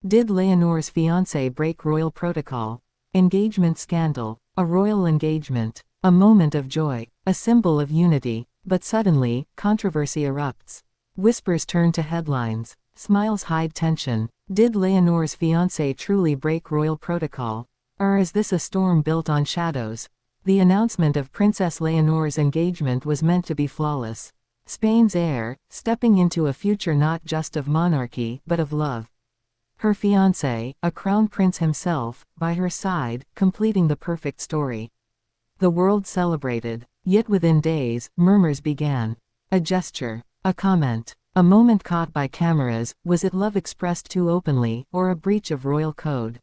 Did Leonor's fiancé break royal protocol? Engagement scandal. A royal engagement. A moment of joy. A symbol of unity. But suddenly, controversy erupts. Whispers turn to headlines. Smiles hide tension. Did Leonor's fiancé truly break royal protocol? Or is this a storm built on shadows? The announcement of Princess Leonor's engagement was meant to be flawless. Spain's heir, stepping into a future not just of monarchy but of love. Her fiancé, a crown prince himself, by her side, completing the perfect story. The world celebrated. Yet within days, murmurs began. A gesture. A comment. A moment caught by cameras. Was it love expressed too openly, or a breach of royal code?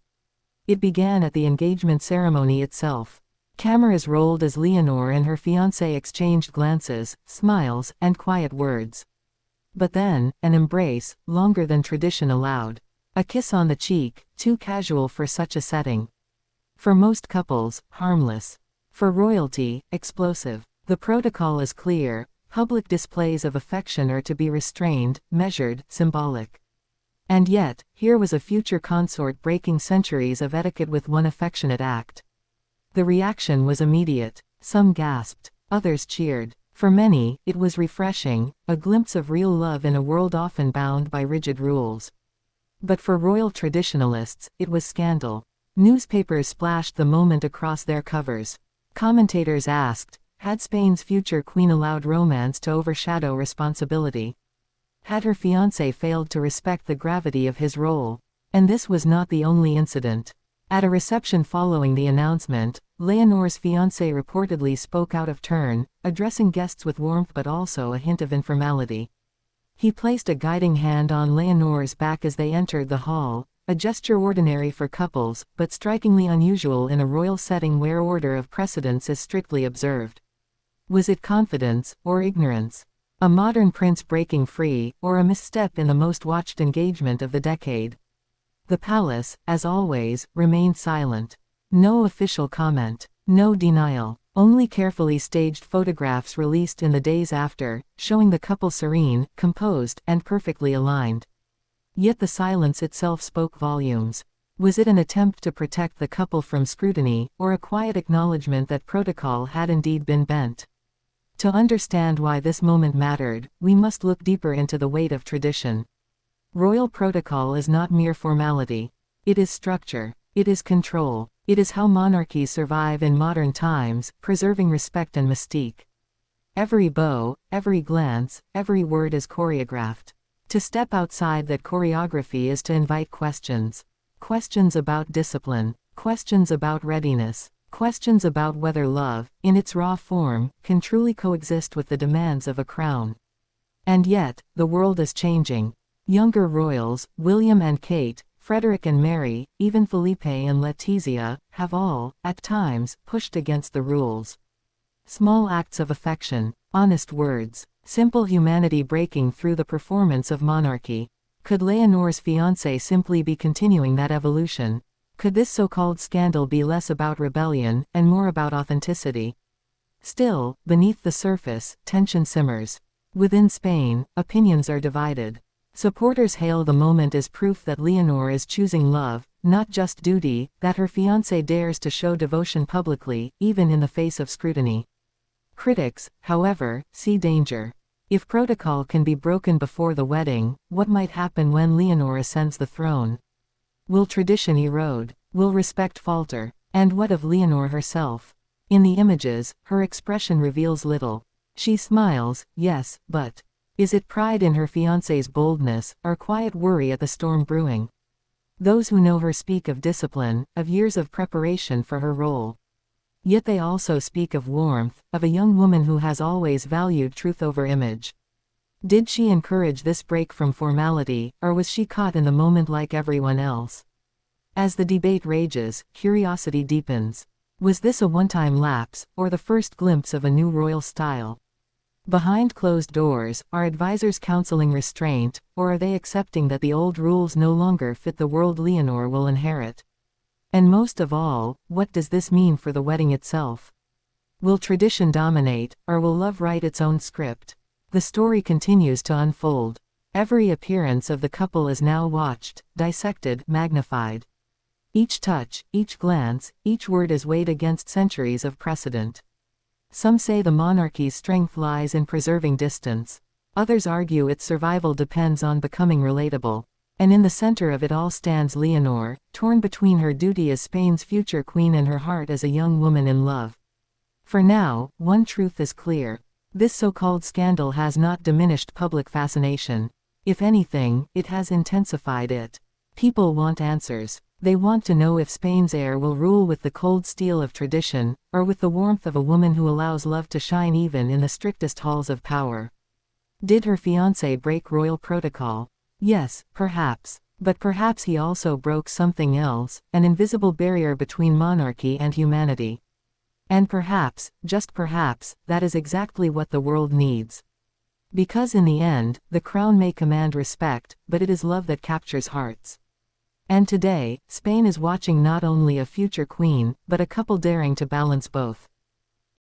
It began at the engagement ceremony itself. Cameras rolled as Leonor and her fiancé exchanged glances, smiles, and quiet words. But then, an embrace, longer than tradition allowed. A kiss on the cheek, too casual for such a setting. For most couples, harmless. For royalty, explosive. The protocol is clear. Public displays of affection are to be restrained, measured, symbolic. And yet, here was a future consort breaking centuries of etiquette with one affectionate act. The reaction was immediate. Some gasped. Others cheered. For many, it was refreshing, a glimpse of real love in a world often bound by rigid rules. But for royal traditionalists, it was scandal. Newspapers splashed the moment across their covers. Commentators asked, had Spain's future queen allowed romance to overshadow responsibility? Had her fiancé failed to respect the gravity of his role? And this was not the only incident. At a reception following the announcement, Leonor's fiancé reportedly spoke out of turn, addressing guests with warmth but also a hint of informality. He placed a guiding hand on Leonor's back as they entered the hall, a gesture ordinary for couples, but strikingly unusual in a royal setting where order of precedence is strictly observed. Was it confidence, or ignorance? A modern prince breaking free, or a misstep in the most watched engagement of the decade? The palace, as always, remained silent. No official comment. No denial. Only carefully staged photographs released in the days after, showing the couple serene, composed, and perfectly aligned. Yet the silence itself spoke volumes. Was it an attempt to protect the couple from scrutiny, or a quiet acknowledgement that protocol had indeed been bent? To understand why this moment mattered, we must look deeper into the weight of tradition. Royal protocol is not mere formality. It is structure. It is control. It is how monarchies survive in modern times, preserving respect and mystique. Every bow, every glance, every word is choreographed. To step outside that choreography is to invite questions. Questions about discipline. Questions about readiness. Questions about whether love, in its raw form, can truly coexist with the demands of a crown. And yet, the world is changing. Younger royals, William and Kate, Frederick and Mary, even Felipe and Letizia, have all, at times, pushed against the rules. Small acts of affection, honest words, simple humanity breaking through the performance of monarchy. Could Leonor's fiancé simply be continuing that evolution? Could this so-called scandal be less about rebellion, and more about authenticity? Still, beneath the surface, tension simmers. Within Spain, opinions are divided. Supporters hail the moment as proof that Leonor is choosing love, not just duty, that her fiancé dares to show devotion publicly, even in the face of scrutiny. Critics, however, see danger. If protocol can be broken before the wedding, what might happen when Leonor ascends the throne? Will tradition erode? Will respect falter? And what of Leonor herself? In the images, her expression reveals little. She smiles, yes, but is it pride in her fiancé's boldness, or quiet worry at the storm brewing? Those who know her speak of discipline, of years of preparation for her role. Yet they also speak of warmth, of a young woman who has always valued truth over image. Did she encourage this break from formality, or was she caught in the moment like everyone else? As the debate rages, curiosity deepens. Was this a one-time lapse, or the first glimpse of a new royal style? Behind closed doors, are advisors counseling restraint, or are they accepting that the old rules no longer fit the world Leonor will inherit? And most of all, what does this mean for the wedding itself? Will tradition dominate, or will love write its own script? The story continues to unfold. Every appearance of the couple is now watched, dissected, magnified. Each touch, each glance, each word is weighed against centuries of precedent. Some say the monarchy's strength lies in preserving distance. Others argue its survival depends on becoming relatable. And in the center of it all stands Leonor, torn between her duty as Spain's future queen and her heart as a young woman in love. For now, one truth is clear. This so-called scandal has not diminished public fascination. If anything, it has intensified it. People want answers. They want to know if Spain's heir will rule with the cold steel of tradition, or with the warmth of a woman who allows love to shine even in the strictest halls of power. Did her fiancé break royal protocol? Yes, perhaps. But perhaps he also broke something else, an invisible barrier between monarchy and humanity. And perhaps, just perhaps, that is exactly what the world needs. Because in the end, the crown may command respect, but it is love that captures hearts. And today, Spain is watching not only a future queen, but a couple daring to balance both.